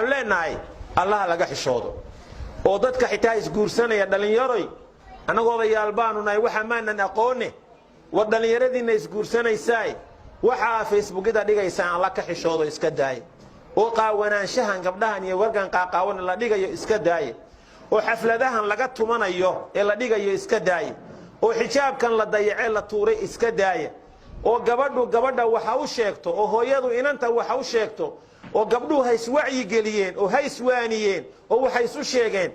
waxaan leenahay allah laga xishoodo oo dadka xitaa isguursanaya dhalinyaroy anagooda yaalbaanu nahay waxa maanan aqoone war dhalinyaradiina isguursanaysaay waxa facebookida dhigaysaan alla ka xishoodo iska daay oo qaawanaanshahan gabdhahan iyo wargan qaaqaawan la dhigayo iska daay oo xafladahan laga tumanayo ee la dhigayo iska daay oo xijaabkan la dayacay la tuuray iska daay oo gabadha waxa u sheegto oo hooyadu inanta waxa u sheegto oo gabdhuhu hays wacyi geliyeen oo hays waaniyeen oo waxay isu sheegeen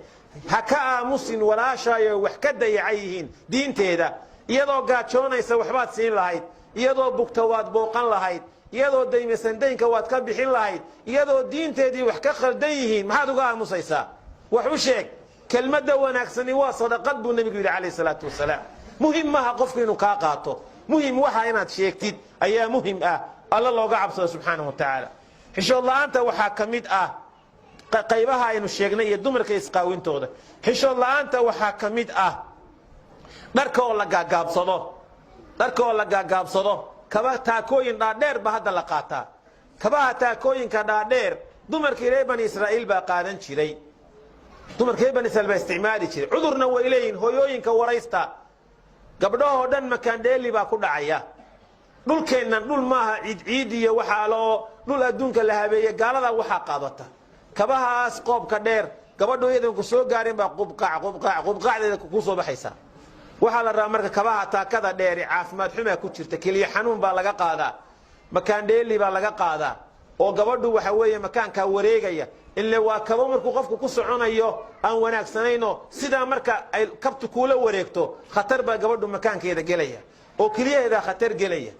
ha ka aamusin walaashaayo wax ka dayacayihiin diinteeda iyadoo gaajoonaysa waxbaad siin lahayd iyadoo bugta waad booqan lahayd iyadoo daymasan daynka waad ka bixin lahayd iyadoo diinteedii wax ka khaldan yihiin maxaad uga aamusaysaa wax u sheeg kelmadda wanaagsani waa sadaqad buu nabigu yidhi calayhi salaatu wasalaam muhim maaha qofku inuu kaa qaato muhim waxa inaad sheegtid ayaa muhim ah alla looga cabsado subxaanahu wa tacaala xishood la'aanta waxaa ka mid ah qaybaha aynu sheegnay iyo dumarka isqaawintooda xishood la'aanta waxaa ka mid ah dharka oo la gaagaabsado kaba taakooyin dhaadheer ba hadda la qaataa kabaha taakooyinka dhaadheer dumarkii reer bani israa'iil baa qaadan jiray dumarkii reer bani israa'iil baa isticmaali jiray cudurna way leeyihiin hooyooyinka waraysta gabdhahoo dhan makaandheeli baa ku dhacaya dhulkeennan dhul maaha ciid iyo waxaa loo dhul adduunka la habeeye gaalada waxaa qaadata kabahaas qoobka dheer gabadhu iyadan ku soo gaarin baa qubqaacdeeda ku soo baxaysa waxaa la rabaa marka kabaha taakada dheeri caafimaad xumaa ku jirta keliya xanuun baa laga qaadaa makaandheeli baa laga qaadaa oo gabadhu waxa weeye makaankaa wareegaya ille waa kabo markuu qofku ku soconayo aan wanaagsanayno sidaa marka ay kabtu kuula wareegto khatar baa gabadhu makaankeeda gelaya oo keliyaheeda khatar gelaya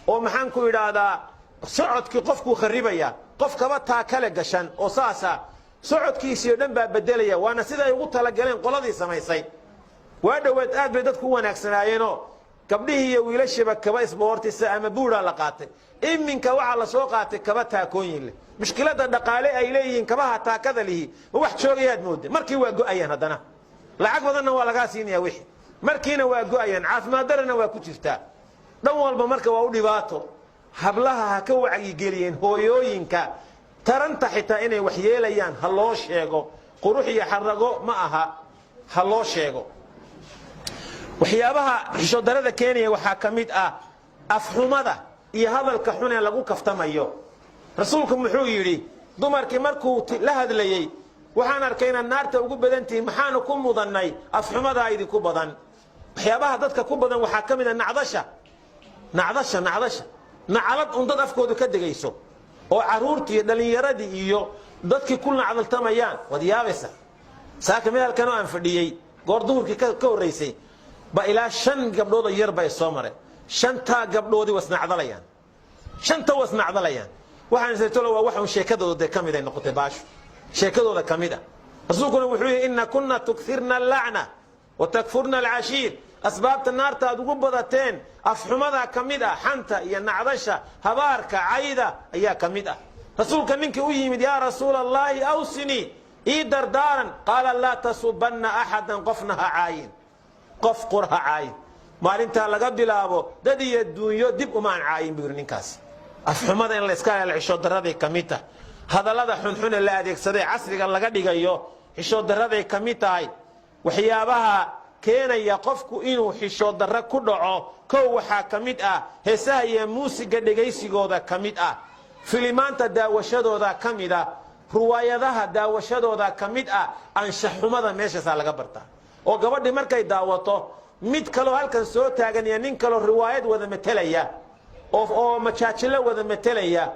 oo maxaan ku idhaahdaa socodkii qofkuu kharibaya qof kaba taakale gashan oo saasa socodkiisii oo dhan baa bedelaya waana sida ay ugu talagaleen qoladii samaysay waa dhaweed aad bay dadku u wanaagsanaayeenoo gabdhihii iyo wiilashaba kaba isboortisa ama buuraa la qaatay iminka waxaa la soo qaatay kaba taakooyin leh mushkilada dhaqaale ay leeyihiin kabaha taakada lihi ma wax joogayaad mooda markii waa go'ayaan haddana lacag badanna waa lagaa siinaya wixii markiina waa go'ayaan caafimaad darana waa ku jirtaa dhan walba marka waa u dhibaato hablaha ha ka wacyigeliyeen hooyooyinka taranta xitaa inay wax yeelayaan ha loo sheego qurux iyo xarago ma aha ha loo sheego waxyaabaha xishood darada keenaya waxaa ka mid ah afxumada iyo hadalka xun ee lagu kaftamayo rasuulku muxuu yidhi dumarkii markuu la hadlayey waxaan arkay inaad naarta ugu badan tihiin maxaanu ku mudannay afxumadaa idinku badan waxyaabaha dadka ku badan waxaa ka mid ah nacdasha nacalad un dad afkoodu ka degayso oo caruurtii iyo dhallinyaradii iyo dadkii ku nacdaltamayaan waad yaabaysa saaka meelkanoo aan fadhiyey goor duhurkii ka horraysay ba ilaa 5 gabdhood oo yar bay soo mareen 5 gabdhoodii wasnacdalayaan waxaan isleeyahay waa waxaan sheekadooda kamid ay noqotay baashu sheekadooda kamid ah rasuulkuna wuxuu yiri inna kunna tukthirna al-la'na wa takfurna al-ashir asbaabta naarta aad ugu badateen afxumada kamid ah xanta iyo nacdasha habaarka cayda ayaa kamid ah rasuulka ninkii u yimid yaa rasuulallahi awsini ii dardaaran qaala la tasubanna ahadan qofnaha caayin qof qurha caayin maalinta laga bilaabo dad iyo duunyo dib uma caayin buu ninkaas afxumada in la iska ilaaliyo darada kamid ah hadalada xunxun la adeegsaday casriga laga dhigayo xishood darada kamid tahay waxyaabaha keenaya qofku inuu xishood darro ku dhaco koow waxaa kamid ah heesaha iyo muusiga dhageysigooda kamid ah filimaanta daawashadooda kamid ah ruwaayadaha daawashadooda kamid ah anshaxumada meeshaas laga bartaa oo gabadhii markay daawato mid kale halkan soo taagan iyo nin kale riwaayad wada metelaya oo majaajilo wada metelaya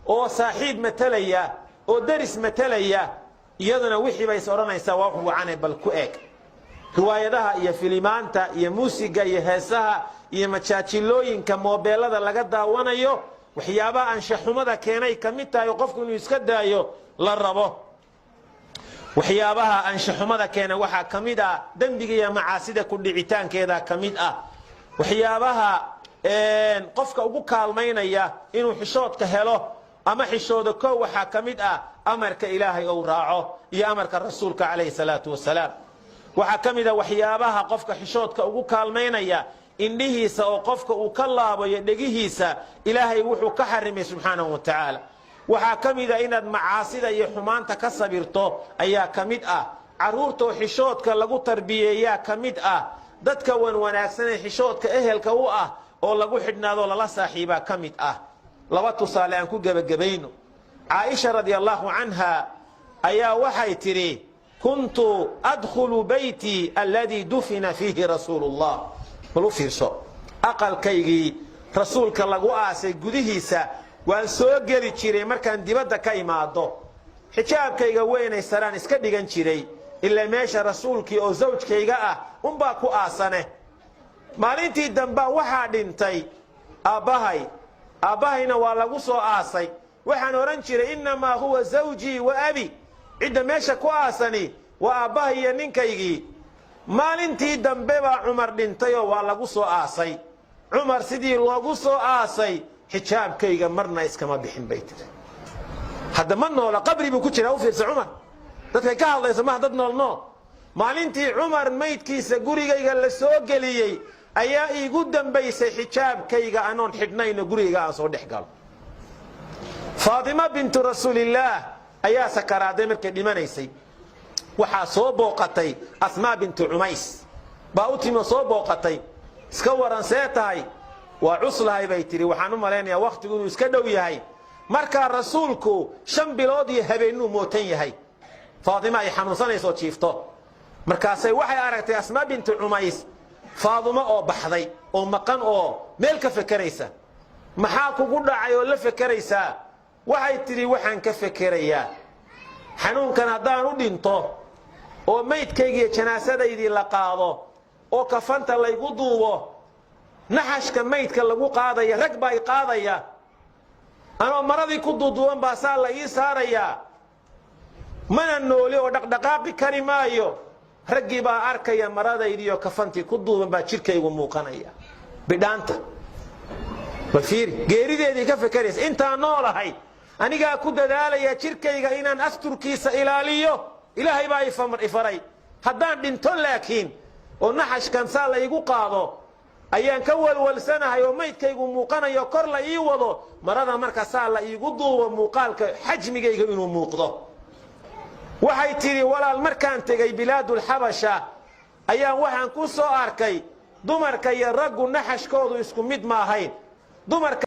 oo saaxiib metelaya oo daris metelaya iyaduna wixii bay oranaysaa waa wacanay bal ku eeg riwaayadaha iyo filimaanta iyo muusiga iyo heesaha iyo majaajilooyinka moobeelada laga daawanayo waxyaabaha anshaxumada keenay kamid tahay qofku inuu iska daayo la rabo waxyaabaha anshaxumada keena waxaa kamid ah dambiga iyo macaasida ku dhicitaankeeda kamid ah waxyaabaha qofka ugu kaalmaynaya inuu xishoodka helo ama xishooda koow waxaa kamid ah amarka ilaahay oo raaco iyo amarka rasuulka calayhi salaatu wasalaam waxaa kamid ah waxyaabaha qofka xishoodka ugu kaalmaynaya indhihiisa oo qofka uu ka laabayo dhegihiisa ilaahay wuxuu ka xarimay subxaanahu wa tacaala waxaa ka mid ah inaad macaasida iyo xumaanta ka sabirto ayaa ka mid ah. carruurtoo xishoodka lagu tarbiyeeyaa ka mid ah. dadka wan wanaagsanee xishoodka ehelka u ah oo lagu xidhnaadoo lala saaxiibaa ka mid ah. laba tusaale aan ku gebagabayno. caaisha radiallahu canha ayaa waxay tidhi kuntu adkhulu bayti alladii dufina fiihi rasuulu llah. bal u fiirso, aqalkaygii rasuulka lagu aasay gudihiisa waan soo geli jiray markaan dibadda ka imaado. xijaabkayga weynay saraan iska dhigan jiray ilaa meesha rasuulkii oo zawjkayga ah unbaa ku aasane. maalintii dambaa waxaa dhintay aabbahayna waa lagu soo aasay. waxaan odhan jiray innamaa huwa zawjii wa abi, cidda meesha ku aasani waa aabbahay iyo ninkaygii. maalintii dambe baa cumar dhintayoo waa lagu soo aasay. cumar sidii loogu soo aasay xijaabkayga marna iskama bixin bay tiri. hadda ma noola, qabri buu ku jiraa. u fiirsa cumar, dadkay ka hadlayso maha dad nool nool. maalintii cumar maydkiisa gurigayga la soo geliyey ayaa iigu dambaysay xijaabkayga anoon xidhnayno gurigayga aan soo dhex galo. faatima bintu rasuulillaah ayaa sakaraaday markay dhimanaysay. waxaa soo booqatay asmaa bintu cumays baa u timo soo booqatay. iska waran see tahay? waa cuslahay bay tidhi. waxaan u malaynayaa wakhtigu inuu iska dhow yahay. markaa rasuulku 5 bilood iyo habeenuu mootan yahay. faatima ay xanuunsanaysoo jiifto. markaasay waxay aragtay asmaa bintu cumays faadimo oo baxday oo maqan oo meel ka fekeraysa. maxaa kugu dhacay oo la fekeraysaa? waxay tidhi waxaan ka fekerayaa xanuunkan haddaan u dhinto oo maydkaygiiyo janaasadaydii la qaado oo kafanta laygu duubo, naxashka maydka lagu qaadaya rag baa i qaadaya, anoo maradii ku duuduuban baa saa la ii saarayaa, mana nooli oo dhaqdhaqaaqi kari maayo. raggii baa arkaya maradaydiiyo kafantii ku duuban baa jidhkaygu muuqanaya. bidhaanta bal fiiri, geerideedii ka fekeraysa. intaan noolahay anigaa ku dadaalaya jidhkayga inaan asturkiisa ilaaliyo. ilaahay baa ifaray. haddaan dhinto laakiin oo naxashkan saa la igu qaado ayaan ka walwalsanahay oo maydkaygu muuqanayo kor la ii wado, marada marka saa la iigu duubo muuqaalka xajmigayga inuu muuqdo. waxay tidhi walaal markaan tegay bilaadulxabasha ayaan waxaan ku soo arkay dumarka iyo raggu naxashkoodu isku mid ma ahayn. dumarka